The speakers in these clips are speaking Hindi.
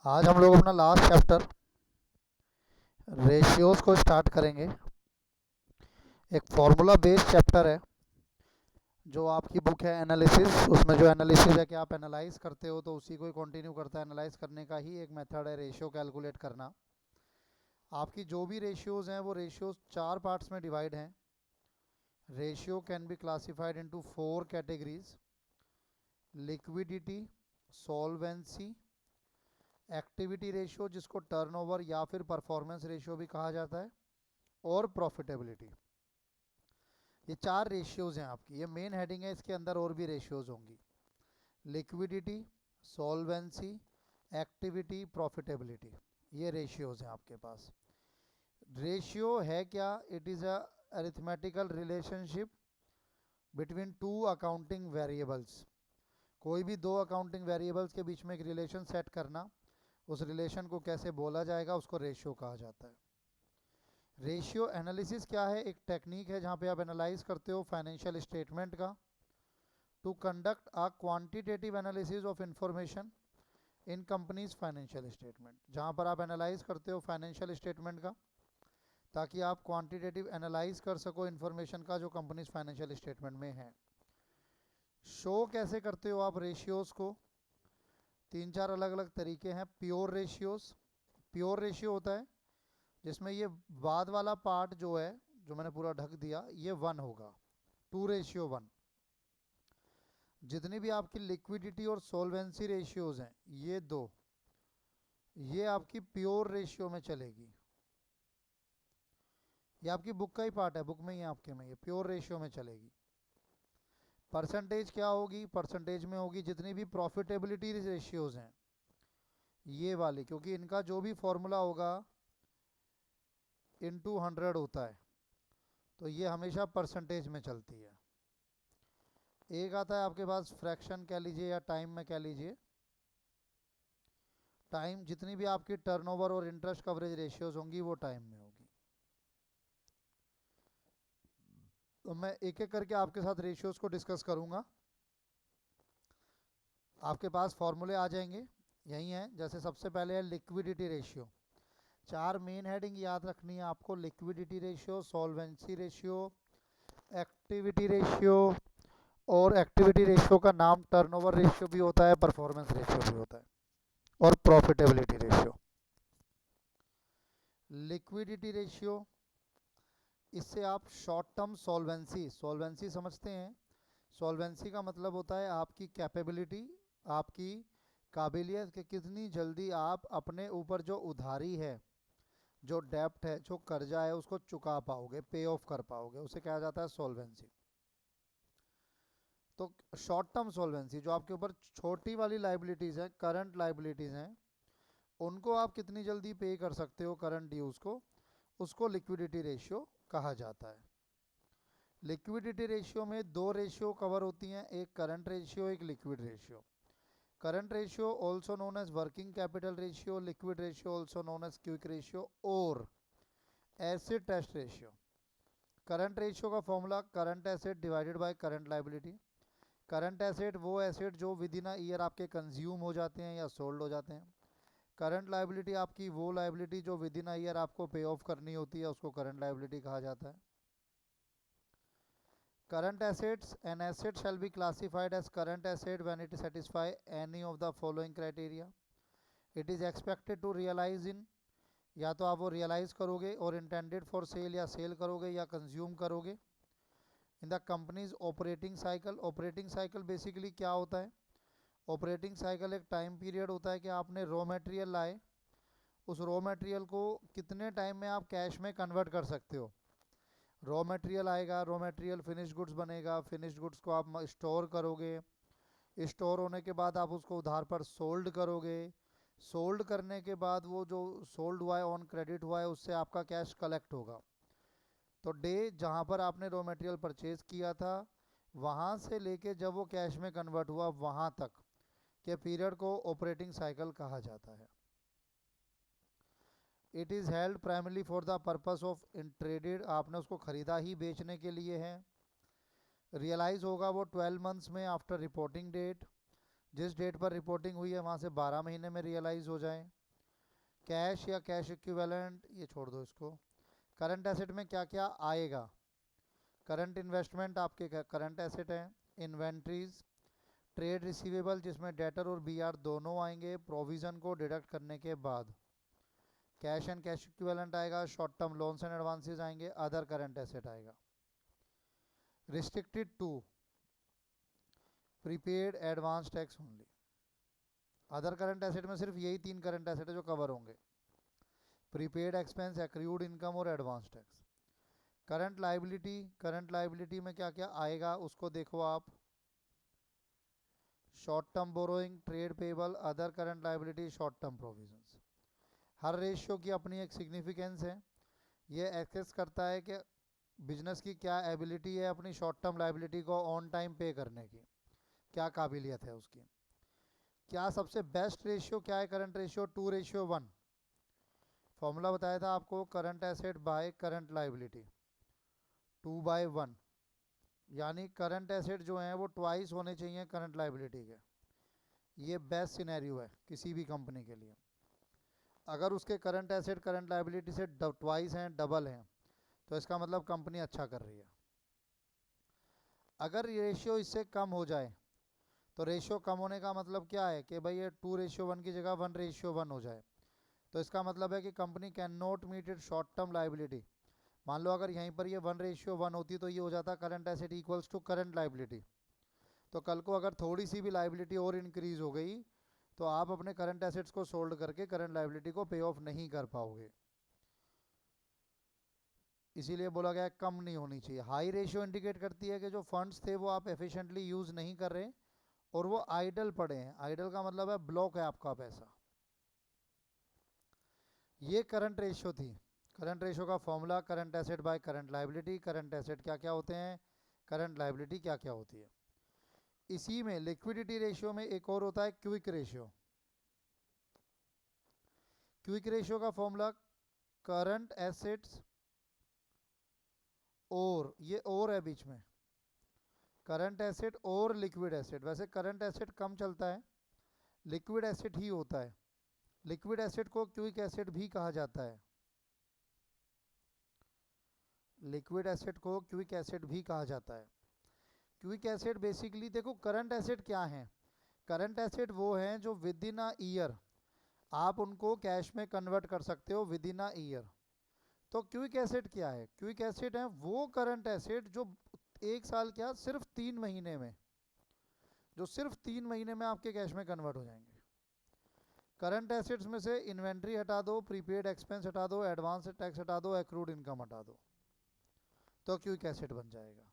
आज हम लोग अपना लास्ट चैप्टर रेशियोज को स्टार्ट करेंगे। एक फार्मूला बेस्ड चैप्टर है जो आपकी बुक है एनालिसिस। उसमें जो एनालिसिस है कि आप एनालाइज करते हो तो उसी को ही कंटिन्यू करता है। एनालाइज करने का ही एक मेथड है रेशियो कैलकुलेट करना। आपकी जो भी रेशियोज हैं वो रेशियोज चार पार्ट्स में डिवाइड हैं। Ratio can be classified into four categories: liquidity, solvency, activity ratio जिसको टर्नओवर या फिर परफॉर्मेंस रेशियो भी कहा जाता है, और प्रॉफिटेबिलिटी। ये चार रेशियोज हैं आपकी। ये मेन हेडिंग है, इसके अंदर और भी रेशियोज होंगी: लिक्विडिटी, सॉल्वेंसी, एक्टिविटी, प्रॉफिटेबिलिटी। ये रेशियोज हैं आपके पास। रेशियो है क्या? It is a arithmetical relationship between two accounting variables. कोई भी दो अकाउंटिंग वेरिएबल्स के बीच में एक रिलेशन सेट करना, उस रिलेशन को कैसे बोला जाएगा, उसको रेशियो कहा जाता है। रेशियो एनालिसिस क्या है? एक टेक्निक है जहाँ पे आप एनालाइज करते हो फाइनेंशियल स्टेटमेंट का, to conduct a quantitative analysis of information in companies financial statement. जहाँ पर आप एनालाइज करते हो फाइनेंशियल स्टेटमेंट का ताकि आप क्वांटिटेटिव एनालाइज कर सको इंफॉर्मेशन का जो कंपनीज फाइनेंशियल स्टेटमेंट में है। शो कैसे करते हो आप रेशियोज को? तीन चार अलग अलग तरीके हैं। प्योर रेशियोज, प्योर रेशियो होता है जिसमें ये बाद वाला पार्ट जो है, जो मैंने पूरा ढक दिया, ये 1 होगा, 2:1। जितनी भी आपकी लिक्विडिटी और सोल्वेंसी रेशियोज हैं, ये दो, ये आपकी प्योर रेशियो में चलेगी। ये आपकी बुक का ही पार्ट है, बुक में ही आपके में ये प्योर रेशियो में चलेगी। परसेंटेज क्या होगी? परसेंटेज में होगी जितनी भी प्रॉफिटेबिलिटी रेशियोज हैं, ये वाली, क्योंकि इनका जो भी फॉर्मूला होगा इनटू 100 होता है, तो ये हमेशा परसेंटेज में चलती है। एक आता है आपके पास फ्रैक्शन कह लीजिए या टाइम में कह लीजिए। टाइम, जितनी भी आपकी टर्नओवर और इंटरेस्ट कवरेज रेशियोज होंगी वो टाइम में होगी। तो मैं एक एक करके आपके साथ रेशियोज को डिस्कस करूंगा। आपके पास फॉर्मूले आ जाएंगे, यही हैं। जैसे सबसे पहले है लिक्विडिटी रेशियो। चार मेन हेडिंग याद रखनी है आपको: liquidity ratio, solvency ratio, activity ratio. और एक्टिविटी रेशियो का नाम टर्नओवर रेशियो भी होता है, परफॉर्मेंस रेशियो भी होता है, और प्रॉफिटेबिलिटी रेशियो। लिक्विडिटी रेशियो, इससे आप शॉर्ट टर्म सॉल्वेंसी, सॉल्वेंसी समझते हैं? सॉल्वेंसी का मतलब होता है आपकी कैपेबिलिटी, आपकी काबिलियत कि कितनी जल्दी आप अपने ऊपर जो उधारी है, जो डेप्ट है, जो कर्जा है, उसको चुका पाओगे, पे ऑफ कर पाओगे, उसे कहा जाता है सॉल्वेंसी। तो शॉर्ट टर्म सॉल्वेंसी, जो आपके ऊपर छोटी वाली लाइबिलिटीज़ हैं, करंट लाइबिलिटीज़ हैं, उनको आप कितनी जल्दी पे कर सकते हो करंट ड्यूज को, उसको लिक्विडिटी रेशियो कहा जाता है। लिक्विडिटी रेशियो में दो रेशियो कवर होती हैं, एक करंट रेशियो, एक liquid ratio. Current ratio also known as working capital ratio, liquid ratio also known as quick ratio और acid test ratio. Current ratio का formula current asset divided by current liability. Current asset वो एसेट जो विद इन अ ईयर आपके कंज्यूम हो जाते हैं या सोल्ड हो जाते हैं। करंट लाइबिलिटी आपकी वो लाइबिलिटी जो विद इन अ ईयर आपको पे ऑफ करनी होती है, उसको करंट लाइबिलिटी कहा जाता है। Current assets, an asset shall be classified as current asset when it satisfy any of the following criteria. It is expected to realize in, या तो आप वो रियलाइज करोगे, और इंटेंडेड फॉर सेल, या सेल करोगे या कंज्यूम करोगे। In the companies operating cycle, operating cycle basically क्या होता है? ऑपरेटिंग साइकिल एक टाइम पीरियड होता है कि आपने रॉ मटेरियल लाए, उस रॉ मटेरियल को कितने टाइम में आप कैश में कन्वर्ट कर सकते हो। रॉ मटेरियल आएगा, रॉ मटेरियल फिनिश गुड्स बनेगा, फिनिश गुड्स को आप स्टोर करोगे, स्टोर होने के बाद आप उसको उधार पर सोल्ड करोगे, सोल्ड करने के बाद वो जो सोल्ड हुआ है, ऑन क्रेडिट हुआ है, उससे आपका कैश कलेक्ट होगा। तो डे जहाँ पर आपने रॉ मटेरियल परचेज किया था, वहाँ से लेके जब वो कैश में कन्वर्ट हुआ, वहाँ तक के पीरियड को ऑपरेटिंग साइकिल कहा जाता है। It is held primarily for the purpose of in traded, आपने उसको ख़रीदा ही बेचने के लिए है। रियलाइज़ होगा वो 12 मंथ्स में आफ्टर रिपोर्टिंग डेट, जिस डेट पर रिपोर्टिंग हुई है वहाँ से 12 महीने में रियलाइज़ हो जाए। कैश या कैश इक्विवेलेंट, ये छोड़ दो इसको। करंट एसेट में क्या क्या आएगा? करंट इन्वेस्टमेंट आपके करंट एसेट हैं। इन्वेंट्रीज, ट्रेड रिसीवेबल जिसमें डेटर और बीआर दोनों आएंगे प्रोविज़न को डिडक्ट करने के बाद। कैश एंड कैश इक्विवेलेंट आएगा। Short term loans and advances आएंगे। अदर करंट एसेट आएगा। Restricted to prepaid advance tax only. Other current asset में सिर्फ यही 3 करंट एसेट है जो कवर होंगे, प्रीपेड एक्सपेंस, एक्रूड इनकम और advance tax. Current liability, current liability में क्या क्या आएगा उसको देखो आप। Short term borrowing, trade payable, other current liability, short term provisions. हर रेशियो की अपनी एक सिग्निफिकेंस है। ये एक्सेस करता है कि बिजनेस की क्या एबिलिटी है अपनी शॉर्ट टर्म लाइबिलिटी को ऑन टाइम पे करने की, क्या काबिलियत है उसकी। क्या सबसे बेस्ट रेशियो क्या है? Current ratio 2:1। फॉर्मूला बताया था आपको, current asset by current liability 2/1, यानी करंट एसेट जो हैं वो ट्वाइस होने चाहिए करंट लाइबिलिटी के। ये बेस्ट सिनेरियो है किसी भी कंपनी के लिए। अगर उसके करंट एसेट करंट लाइबिलिटी से ट्वाइस हैं, डबल हैं, तो इसका मतलब कंपनी अच्छा कर रही है। अगर रेशियो इससे कम हो जाए, तो रेशियो कम होने का मतलब क्या है कि भाई ये 2:1 की जगह 1:1 हो जाए, तो इसका मतलब है कि company can not meet it short term liability. मान लो अगर यहीं पर ये 1:1 होती तो ये हो जाता current asset equals to current liability. तो कल को अगर थोड़ी सी भी लाइबिलिटी और इंक्रीज हो गई तो आप अपने करंट एसेट्स को सोल्ड करके करंट लाइबिलिटी को पे ऑफ नहीं कर पाओगे। इसीलिए बोला गया कम नहीं होनी चाहिए। हाई रेशियो इंडिकेट करती है कि जो फंड्स थे वो आप एफिशिएंटली यूज़ नहीं कर रहे और वो आइडल पड़े हैं। आइडल का मतलब है ब्लॉक है आपका पैसा। ये करंट रेशियो थी। करंट रेशियो का formula current asset by current liability. Current asset क्या क्या होते हैं, करंट लाइबिलिटी क्या क्या होती है। इसी में लिक्विडिटी रेशियो में एक और होता है क्विक रेशियो। क्विक रेशियो का फॉर्मूला करंट एसेट्स और, ये और है बीच में, करंट एसेट और लिक्विड एसेट। वैसे करंट एसेट कम चलता है, लिक्विड एसेट ही होता है। लिक्विड एसेट को क्विक एसेट भी कहा जाता है। लिक्विड एसेट को क्विक एसेट भी कहा जाता है। क्विक एसेट बेसिकली देखो, करंट एसेट क्या है? करंट एसेट वो हैं जो विद इन अ ईयर आप उनको कैश में कन्वर्ट कर सकते हो, विद इन अ ईयर। तो क्विक एसेट क्या है? क्विक एसेट है वो करंट एसेट जो एक साल क्या सिर्फ 3 महीने में, जो सिर्फ 3 महीने में आपके कैश में कन्वर्ट हो जाएंगे। करंट एसेट्स में से इन्वेंट्री हटा दो, प्रीपेड एक्सपेंस हटा दो, एडवांस टैक्स हटा दो, एक्रूड इनकम हटा दो, तो क्विक एसेट बन जाएगा।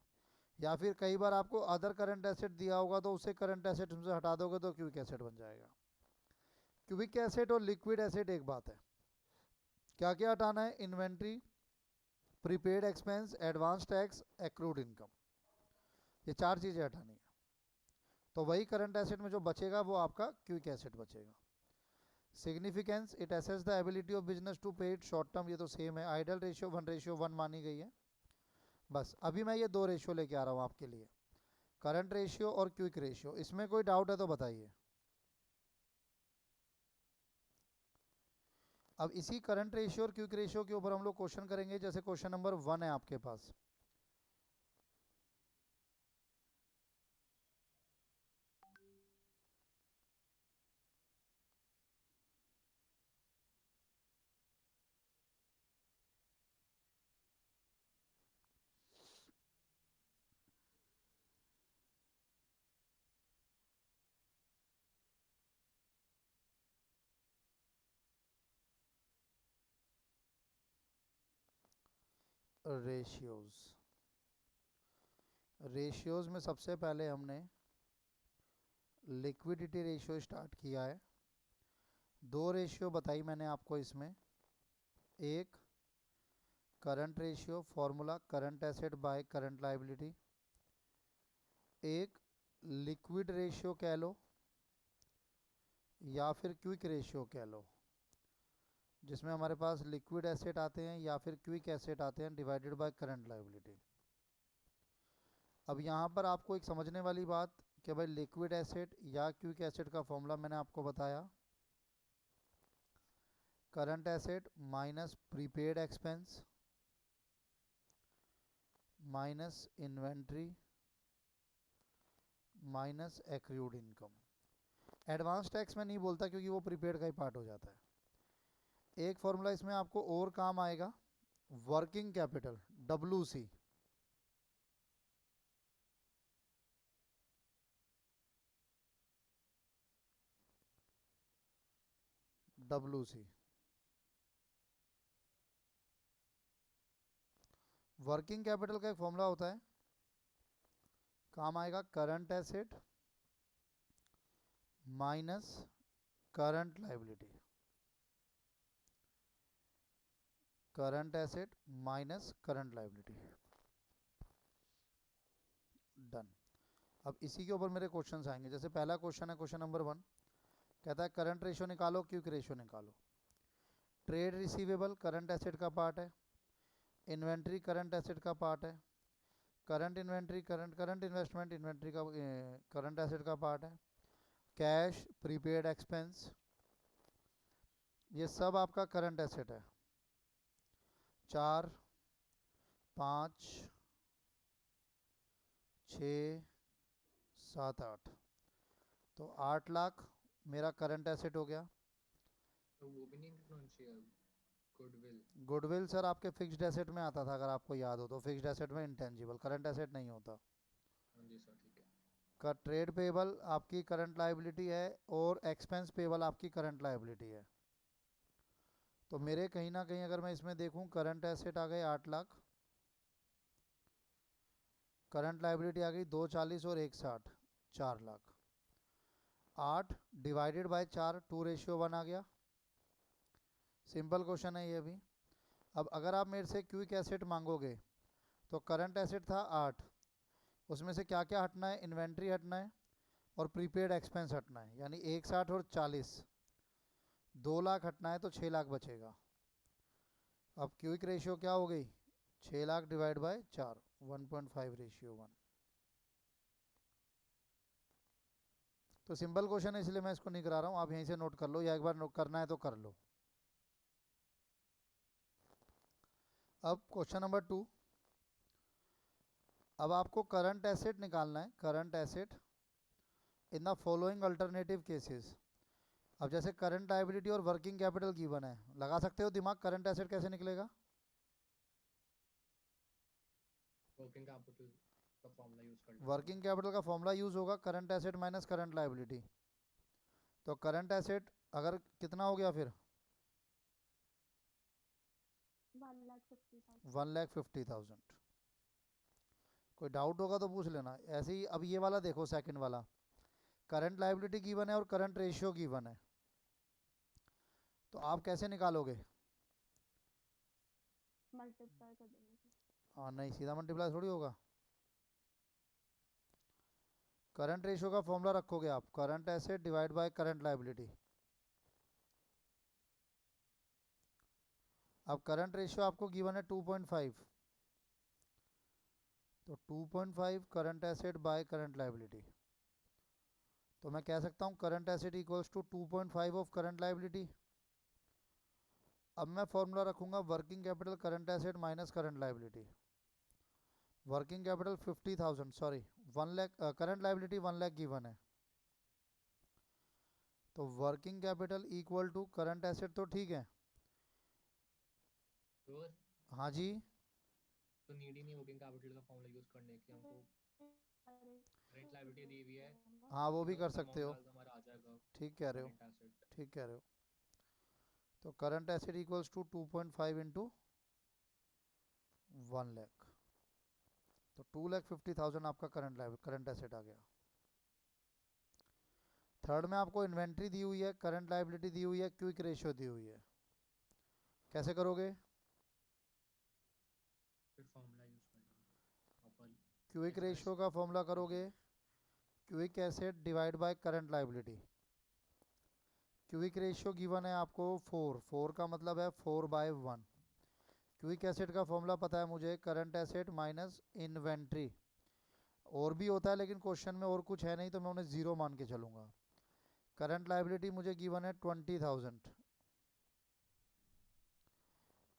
या फिर कई बार आपको अदर करंट एसेट दिया होगा तो उसे करंट एसेट से हटा दोगे तो क्विक एसेट बन जाएगा। क्विक एसेट और लिक्विड एसेट एक बात है। क्या क्या हटाना है? Inventory, prepaid expense, advance tax, accrued income, ये 4 चीज़ें हटानी है। तो वही करंट एसेट में जो बचेगा वो आपका क्विक एसेट बचेगा। Significance, it assess the ability of business to pay it short term, ये तो सेम है। आइडल रेशियो 1:1 मानी गई है। बस अभी मैं ये 2 रेशियो लेके आ रहा हूँ आपके लिए, करंट रेशियो और क्विक रेशियो। इसमें कोई डाउट है तो बताइए। अब इसी करंट रेशियो और क्विक रेशियो के ऊपर हम लोग क्वेश्चन करेंगे। जैसे क्वेश्चन नंबर 1 है आपके पास, रेशियोज। रेशियोज में सबसे पहले हमने लिक्विडिटी रेशियो स्टार्ट किया है। 2 रेशियो बताई मैंने आपको इसमें। एक current ratio, formula current asset by current liability. एक लिक्विड रेशियो कह लो या फिर क्विक रेशियो कह लो, जिसमें हमारे पास लिक्विड एसेट आते हैं या फिर क्विक एसेट आते हैं डिवाइडेड बाय करंट लाइबिलिटी। अब यहाँ पर आपको एक समझने वाली बात कि भाई लिक्विड एसिड या क्विक एसिड का फॉर्मूला मैंने आपको बताया, current acid minus prepaid expense minus inventory minus accrued income. Advance tax में नहीं बोलता क्योंकि वो प्रीपेड का ही पार्ट हो जाता है। एक फॉर्मूला इसमें आपको और काम आएगा, working capital WC, WC working capital का एक फॉर्मूला होता है, काम आएगा current asset minus current liability, current asset minus current liability. Done. अब इसी के ऊपर मेरे क्वेश्चंस आएंगे। जैसे पहला क्वेश्चन है, क्वेश्चन नंबर 1 कहता है करंट रेशियो निकालो, क्विक रेशियो निकालो। ट्रेड रिसीवेबल करंट एसेट का पार्ट है, इन्वेंट्री करंट एसेट का पार्ट है, current inventory current investment inventory का करंट एसेट का पार्ट है, कैश प्रीपेड एक्सपेंस ये सब आपका करंट एसेट है। 4 5 6 7 8, तो 8 लाख मेरा करंट एसेट हो गया। तो वो भी नहीं होना चाहिए गुडविल? गुडविल सर आपके फिक्स्ड एसेट में आता था, अगर आपको याद हो तो। फिक्स्ड एसेट में इंटेंजिबल, करंट एसेट नहीं होता। हाँ जी सर, ठीक है। का ट्रेड पेबल आपकी करंट लाइबिलिटी है और एक्सपेंस पेबल आपकी करंट लाइबिलिटी है। तो मेरे कहीं ना कहीं अगर मैं इसमें देखूं, करंट एसेट आ गए 8 लाख, करंट लाइबिलिटी आ गई 240 और 160, 4 लाख। 8 डिवाइडेड बाय 4 2:1 आ गया। सिंपल क्वेश्चन है ये भी। अब अगर आप मेरे से क्विक एसेट मांगोगे तो करंट एसेट था 8, उसमें से क्या क्या हटना है, इन्वेंट्री हटना है और प्रीपेड एक्सपेंस हटना है, यानी 160 और 40, 2 लाख हटना है तो 6 लाख बचेगा। अब क्विक रेशियो क्या हो गई, 6 लाख डिवाइड बाय 4, 1.5:1। तो सिंपल क्वेश्चन है इसलिए मैं इसको नहीं करा रहा हूँ, आप यहीं से नोट कर लो या एक बार नोट करना है तो कर लो। अब क्वेश्चन नंबर 2, अब आपको करंट एसेट निकालना है, current asset in the following alternative cases. अब जैसे करंट लायबिलिटी और वर्किंग कैपिटल गिवन है, लगा सकते हो दिमाग, करंट एसेट कैसे निकलेगा? वर्किंग कैपिटल का फॉर्मूला यूज कर लेंगे। वर्किंग कैपिटल का फॉर्मूला यूज होगा, current asset minus current liability. तो करंट एसेट अगर कितना हो गया फिर 1,50,000। कोई डाउट होगा तो पूछ लेना। ऐसे ही अब ये वाला देखो, सेकंड वाला, करंट लायबिलिटी गिवन है और करंट रेशियो गिवन है, तो आप कैसे निकालोगे? मल्टीप्लाई कर देंगे। हाँ नहीं, सीधा मल्टीप्लाई थोड़ी होगा। करंट रेशियो का फॉर्मूला रखोगे आप, current asset divide by current liability. अब करंट रेशियो आपको गिवन है 2.5, तो 2.5 current asset by current liability. तो मैं कह सकता हूँ current asset equals to 2.5 of current liability. अब मैं फॉर्मूला रखूंगा working capital current asset minus current liability. Working capital 50,000, sorry 1 lakh, current liability 1 lakh given है, तो working capital equal to current asset, तो ठीक है। तो हाँ जी, तो नीड ही नहीं वर्किंग कैपिटल का फॉर्मूला यूज करने की, हमको करंट लायबिलिटी दी हुई है, हाँ वो भी बस कर उतना सकते अमाउंट हो, डाल दो, हमारा आ जाएगा ठीक कह रहे हो, करंट एसेट। ठीक कह रहे हो। तो current asset equals to 2.5 into 1 lakh, तो 2,50,000 आपका करंट एसेट आ गया। थर्ड में आपको इन्वेंट्री दी हुई है, करंट लायबिलिटी दी हुई है, क्विक रेशियो दी हुई है, कैसे करोगे? फिर फॉर्मूला यूज कर लेंगे अपन। क्विक एक्सप्रेस रेशियो का फॉर्मूला करोगे, quick asset divide by current liability. Quick ratio given है आपको 4, 4 का मतलब है 4/1। क्विक एसेट का फॉर्मूला पता है मुझे, करंट एसेट माइनस इन्वेंट्री। और भी होता है लेकिन क्वेश्चन में और कुछ है नहीं तो मैं उन्हें ज़ीरो मान के चलूँगा। करंट लाइबिलिटी मुझे गिवन है 20,000,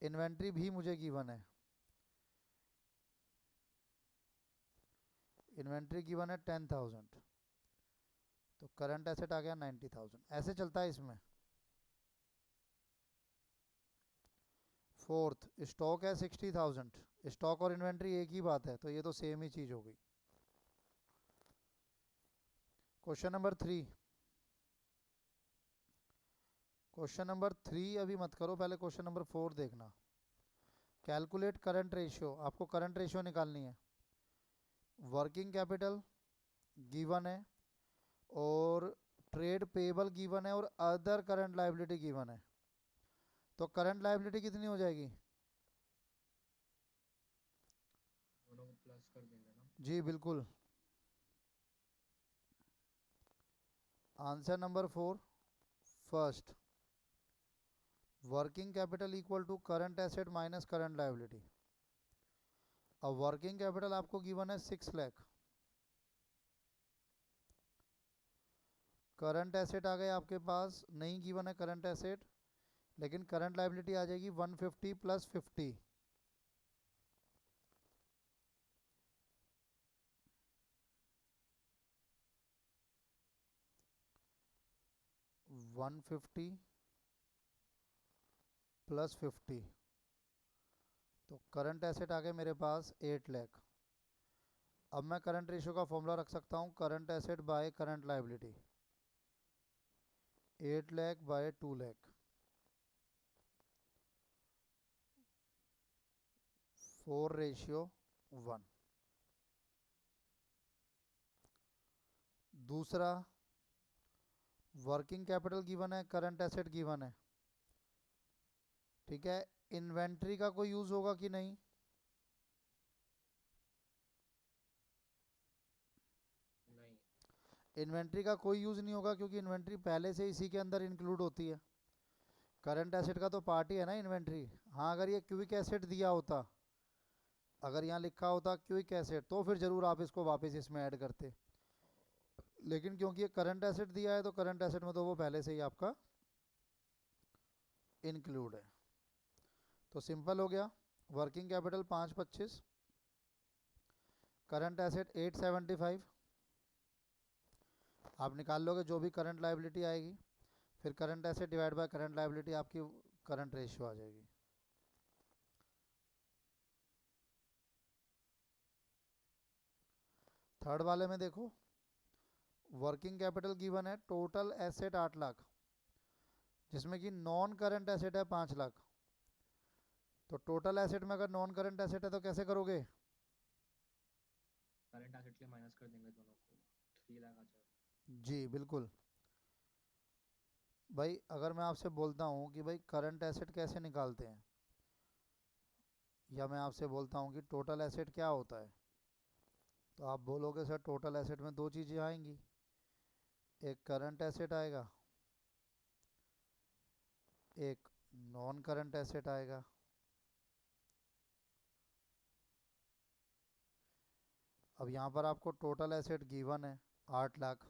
इन्वेंट्री भी मुझे गिवन है, इन्वेंट्री गिवन है 10,000, तो करंट एसेट आ गया 90,000। ऐसे चलता है इसमें। फोर्थ, स्टॉक है 60,000, स्टॉक और इन्वेंट्री एक ही बात है तो ये तो सेम ही चीज़ हो गई। क्वेश्चन नंबर 3, क्वेश्चन नंबर 3 अभी मत करो, पहले क्वेश्चन नंबर 4 देखना। कैलकुलेट करंट रेशियो, आपको करंट रेशियो निकालनी है। वर्किंग कैपिटल गिवन है और ट्रेड पेबल गिवन है और अदर करंट लायबिलिटी गिवन है, तो करंट लायबिलिटी कितनी हो जाएगी? दोनों को प्लस कर देंगे ना। जी बिल्कुल। Answer number 4, first, working capital equal to current asset minus current liability. अब वर्किंग कैपिटल आपको गिवन है 6 लाख, करंट एसेट आ गए आपके पास, नहीं गिवन है करंट एसेट, लेकिन करंट लायबिलिटी आ जाएगी 150 प्लस 50, 150 प्लस 50, तो करंट एसेट आ गए मेरे पास 8 लाख। अब मैं करंट रेशियो का फॉर्मूला रख सकता हूँ, current asset by current liability, 8 lakh by 2 lakh, 4:1। दूसरा, वर्किंग कैपिटल गिवन है, करंट एसेट गिवन है, ठीक है। इन्वेंट्री का कोई यूज होगा कि नहीं? नहीं, इन्वेंट्री का कोई यूज नहीं होगा क्योंकि इन्वेंट्री पहले से इसी के अंदर इंक्लूड होती है, करंट एसेट का तो पार्ट ही है ना इन्वेंट्री। हाँ, अगर ये क्विक एसेट दिया होता, अगर यहाँ लिखा होता क्विक एसेट, तो फिर जरूर आप इसको वापस इसमें ऐड करते, लेकिन क्योंकि ये करंट एसेट दिया है तो करंट एसेट में तो वो पहले से ही आपका इंक्लूड है, तो सिंपल हो गया। वर्किंग कैपिटल 525, करंट एसेट 875, आप निकाल लोगे जो भी करंट लायबिलिटी आएगी, फिर current asset divide by current liability, आपकी करंट रेशियो आ जाएगी। थर्ड वाले में देखो, वर्किंग कैपिटल गिवन है, टोटल एसेट 8 लाख, जिसमें कि नॉन करंट एसेट है 5 लाख, तो टोटल एसेट में अगर नॉन करंट एसेट है तो कैसे करोगे? करंट एसेट के लिए माइनस कर देंगे दोनों को, 3 लाख आ जाएगा। जी बिल्कुल। भाई अगर मैं आपसे बोलता हूँ कि भाई करंट एसेट कैसे निकालते हैं, या मैं आपसे बोलता हूँ कि टोटल एसेट क्या होता है, तो आप बोलोगे सर टोटल एसेट में दो चीज़ें आएंगी, एक करंट एसेट आएगा, एक नॉन करंट एसेट आएगा। अब यहाँ पर आपको टोटल एसेट गिवन है 8 lakh,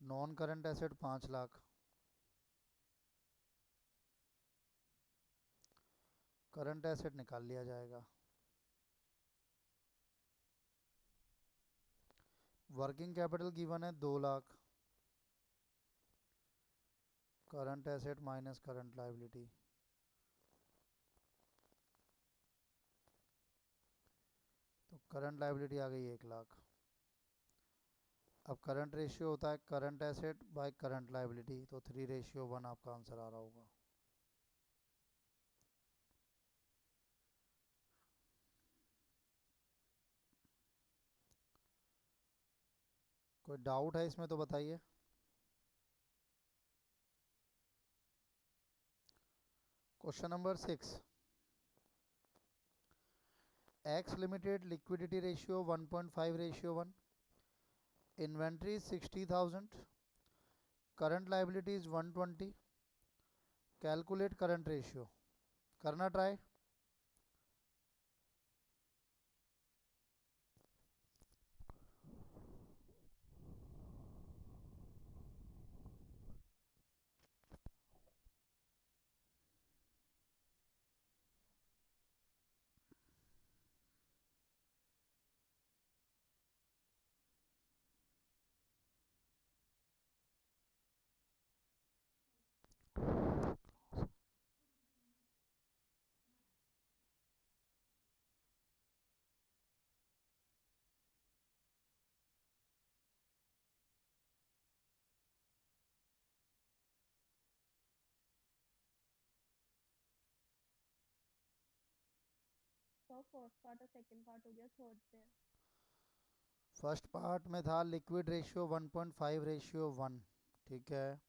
non current asset 5 lakh, current asset निकाल लिया जाएगा। वर्किंग कैपिटल गिवन है 2 lakh, current asset minus current liability, तो करंट लायबिलिटी आ गई 1 लाख। अब करंट रेशियो होता है current asset by current liability, तो 3:1 आपका आंसर आ रहा होगा। कोई डाउट है इसमें तो बताइए। Question number 6, x limited liquidity ratio 1.5:1, inventory 60,000, current liability is 120, calculate current ratio करना ट्राई। तो फर्स्ट पार्ट और सेकंड पार्ट हो गया, थर्ड पे है। फर्स्ट पार्ट में था लिक्विड रेशियो 1.5 रेशियो 1, ठीक है।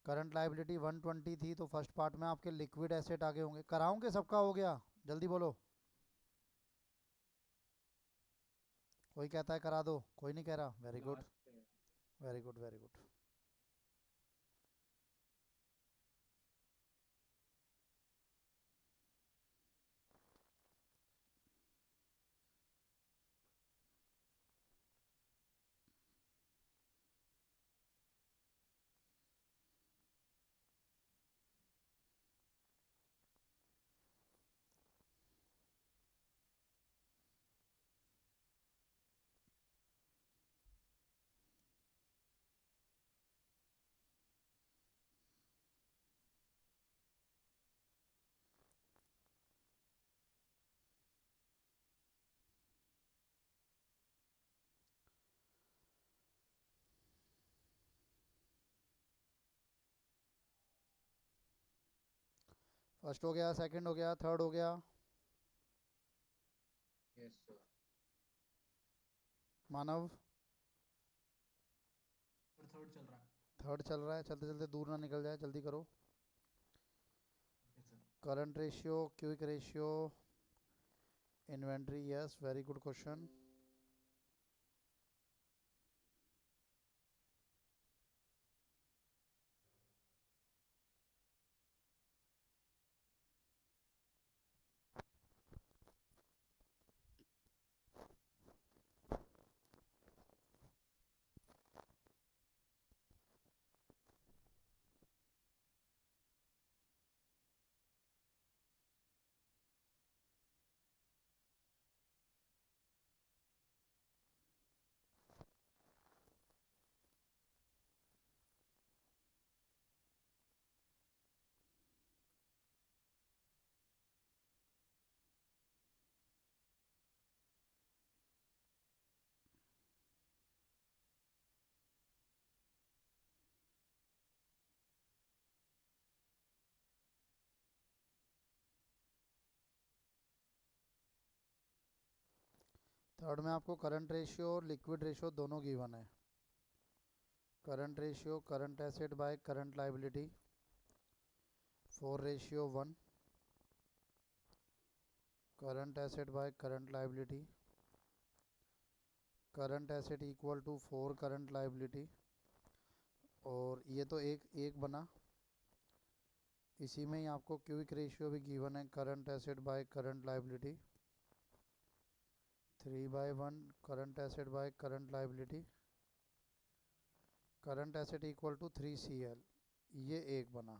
करंट लाइबिलिटी 120 थी, तो फर्स्ट पार्ट में आपके लिक्विड एसेट आगे होंगे। कराऊं कि सबका हो गया? जल्दी बोलो। कोई कहता है करा दो, कोई नहीं कह रहा। वेरी गुड, लास्ट पे है। Very good, very good. First हो गया, सेकंड हो गया, थर्ड हो गया। Yes sir. मानव और थर्ड चल रहा है। थर्ड चल रहा है, चलते चलते दूर ना निकल जाए, जल्दी करो। Yes sir. Current ratio, quick ratio, inventory, yes, very good question. Third में आपको करंट रेशियो और लिक्विड रेशियो दोनों गिवन है। Current ratio current asset by current liability 4:1, current asset by current liability, current asset equal to 4 current liability. और ये तो एक एक बना, इसी में ही आपको क्विक रेशियो भी गिवन है, current asset by current liability 3/1, current asset by current liability, current asset equal to 3CL। ये एक बना,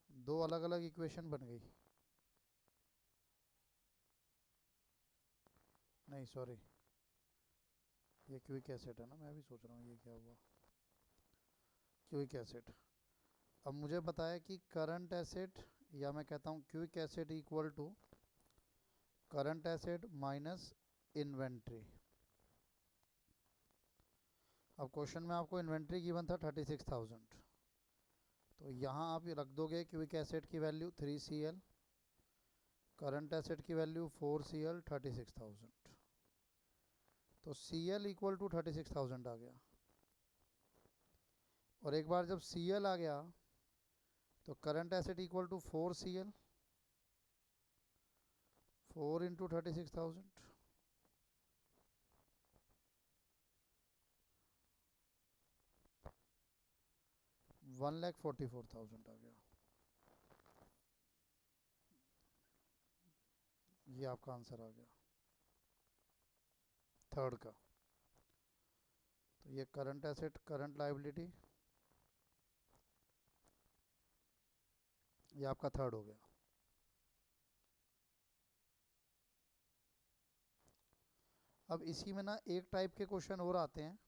दो अलग अलग इक्वेशन बन गई। नहीं सॉरी, ये क्विक एसेट है ना, मैं भी सोच रहा हूँ ये क्या हुआ। Quick asset. अब मुझे बताया कि करंट एसेट, या मैं कहता हूँ quick asset equal to current asset minus inventory. अब क्वेश्चन में आपको इन्वेंट्री गिवन था 36,000, तो यहाँ आप ये रख दोगे क्विक एसेट की वैल्यू 3CL, करंट एसेट की वैल्यू 4CL, 36,000। तो CL इक्वल टू 36,000 आ गया। और एक बार जब CL आ गया तो current asset equal to 4CL, 4 into 36,000। 1,44,000 आ गया। ये आपका आंसर आ गया थर्ड का। तो ये करंट एसेट, करंट लायबिलिटी, ये आपका थर्ड हो गया। अब इसी में ना एक टाइप के क्वेश्चन और आते हैं,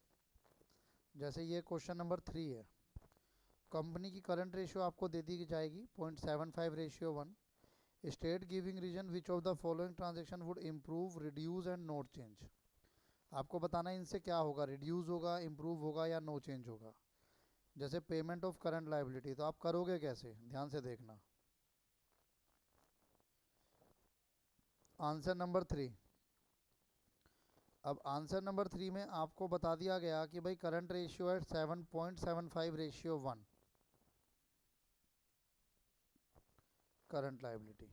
जैसे ये क्वेश्चन नंबर 3 है। कंपनी की करंट रेशियो आपको दे दी जाएगी 0.75:1। State giving reason which of the following transaction would improve, reduce and not change. आपको बताना है इनसे क्या होगा, रिड्यूस होगा, इम्प्रूव होगा या नो चेंज होगा। जैसे पेमेंट ऑफ करंट लायबिलिटी, तो आप करोगे कैसे, ध्यान से देखना। Answer number 3। अब आंसर नंबर 3 में आपको बता दिया गया कि भाई करंट रेशियो है 7.75:1 करंट लायबिलिटी।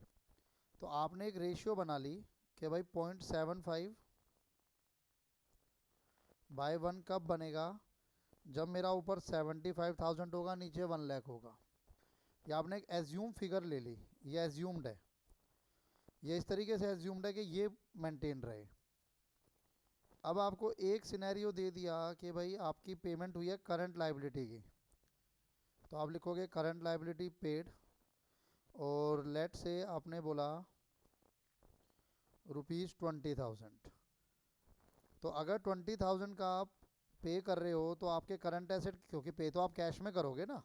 तो आपने एक रेशियो बना ली कि भाई 0.75/1 कब बनेगा, जब मेरा ऊपर 75,000 होगा, नीचे 1 लाख होगा। या आपने एक एज्यूम फिगर ले ली, ये एज्यूम्ड है, ये इस तरीके से एज्यूम्ड है कि ये मेंटेन रहे। अब आपको एक सिनेरियो दे दिया कि भाई आपकी पेमेंट हुई है करंट लायबिलिटी की, तो आप लिखोगे करंट लायबिलिटी पेड, और लेट से आपने बोला ₹20,000। तो अगर 20,000 का आप पे कर रहे हो तो आपके करंट एसेट, क्योंकि पे तो आप कैश में करोगे ना,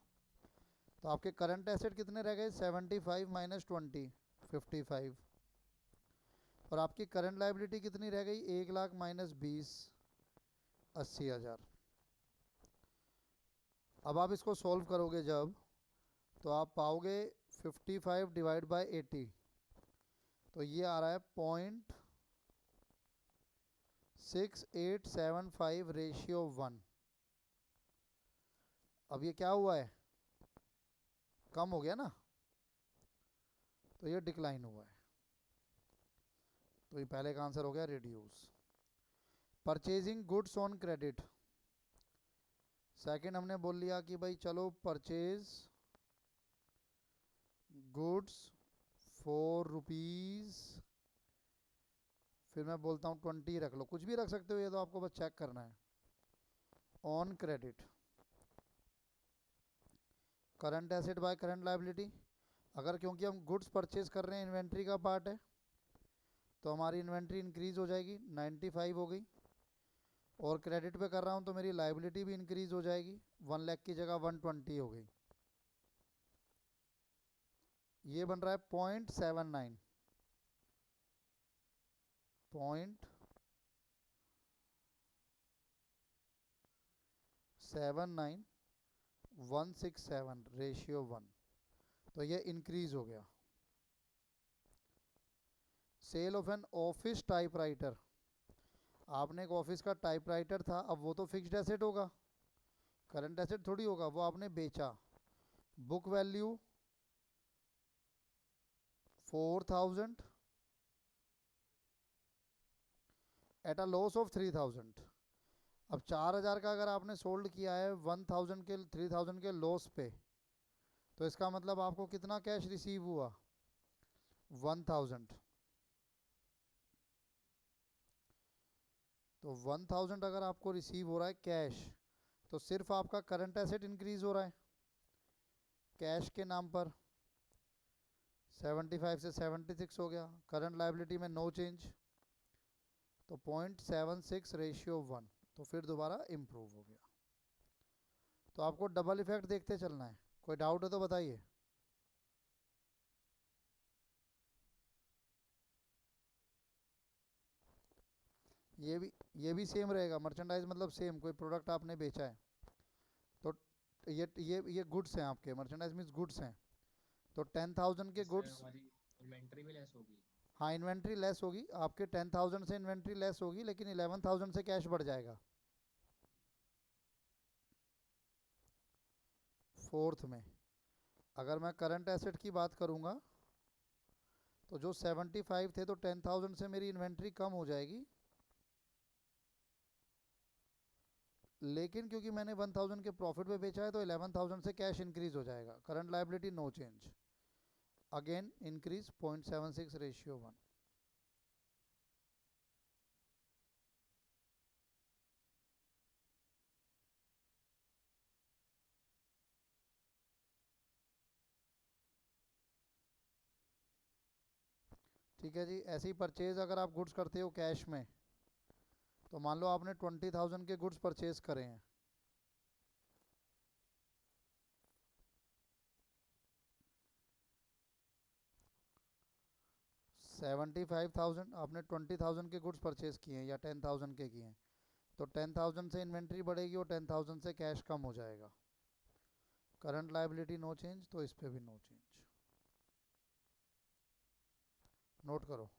तो आपके करंट एसेट कितने रह गए, 75 माइनस 20, 55। और आपकी करंट लायबिलिटी कितनी रह गई, 1,00,000 माइनस 20, 80,000। अब आप इसको सॉल्व करोगे जब, तो आप पाओगे 55 डिवाइड बाय 80, तो ये आ रहा है 0.6875:1। अब ये क्या हुआ है, कम हो गया ना, तो ये डिक्लाइन हुआ है। तो ये पहले का आंसर हो गया reduce. Purchasing goods on credit, second हमने बोल लिया कि भाई चलो परचेज गुड्स फॉर ₹, फिर मैं बोलता हूँ 20 रख लो, कुछ भी रख सकते हो, ये तो आपको बस चेक करना है। On credit, current asset by current liability. अगर क्योंकि हम गुड्स परचेज कर रहे हैं, इन्वेंट्री का पार्ट है, तो हमारी इन्वेंट्री इंक्रीज हो जाएगी, 95 हो गई। और क्रेडिट पे कर रहा हूँ तो मेरी लायबिलिटी भी इंक्रीज हो जाएगी, 1 लाख की जगह 120 हो गई। ये बन रहा है 0.79, 0.79167:1। तो ये इंक्रीज हो गया। Sale of an office typewriter, आपने एक ऑफिस का टाइपराइटर था, अब वो तो फिक्स्ड एसेट होगा, करंट एसेट थोड़ी होगा, वो आपने बेचा। Book value 4,000 at a loss of 3,000। अब 4,000 का अगर आपने सोल्ड किया है 1,000 के 3,000 के लॉस पे, तो इसका मतलब आपको कितना कैश रिसीव हुआ, 1,000। तो 1,000 अगर आपको रिसीव हो रहा है कैश, तो सिर्फ आपका करंट एसेट इंक्रीज हो रहा है कैश के नाम पर, 75 से 76 हो गया। करंट लायबिलिटी में नो चेंज, तो 0.76:1, तो फिर दोबारा इम्प्रूव हो गया। तो आपको डबल इफेक्ट देखते चलना है। कोई डाउट है तो बताइए। ये भी सेम रहेगा, मर्चेंडाइज मतलब सेम, कोई प्रोडक्ट आपने बेचा है, तो ये गुड्स हैं आपके, मर्चेंडाइज मीन्स गुड्स हैं, तो 10,000 के इससे गुड्स। हमारी इन्वेंटरी भी लेस होगी। हाँ, इन्वेंट्री लेस होगी आपके, 10,000 से इन्वेंट्री लेस होगी, लेकिन 11,000 से कैश बढ़ जाएगा। फोर्थ में अगर मैं करंट एसेट की बात करूंगा, तो जो 75 थे, तो 10,000 से मेरी इन्वेंट्री कम हो जाएगी, लेकिन क्योंकि मैंने 1000 के प्रॉफिट पे बेचा है तो 11000 से कैश इंक्रीज हो जाएगा. Current liability no change. Again increase 0.76 ratio 1. ठीक है जी. ऐसी परचेज अगर आप गुड्स करते हो कैश में, तो मान लो आपने 20,000 के गुड्स परचेज करे हैं. $75,000 आपने 20,000 के गुड्स परचेज किए हैं या 10,000 के किए हैं, तो 10,000 से इन्वेंट्री बढ़ेगी और 10,000 से कैश कम हो जाएगा. करंट लाइबिलिटी नो चेंज, तो इस पे भी नो चेंज. नोट करो.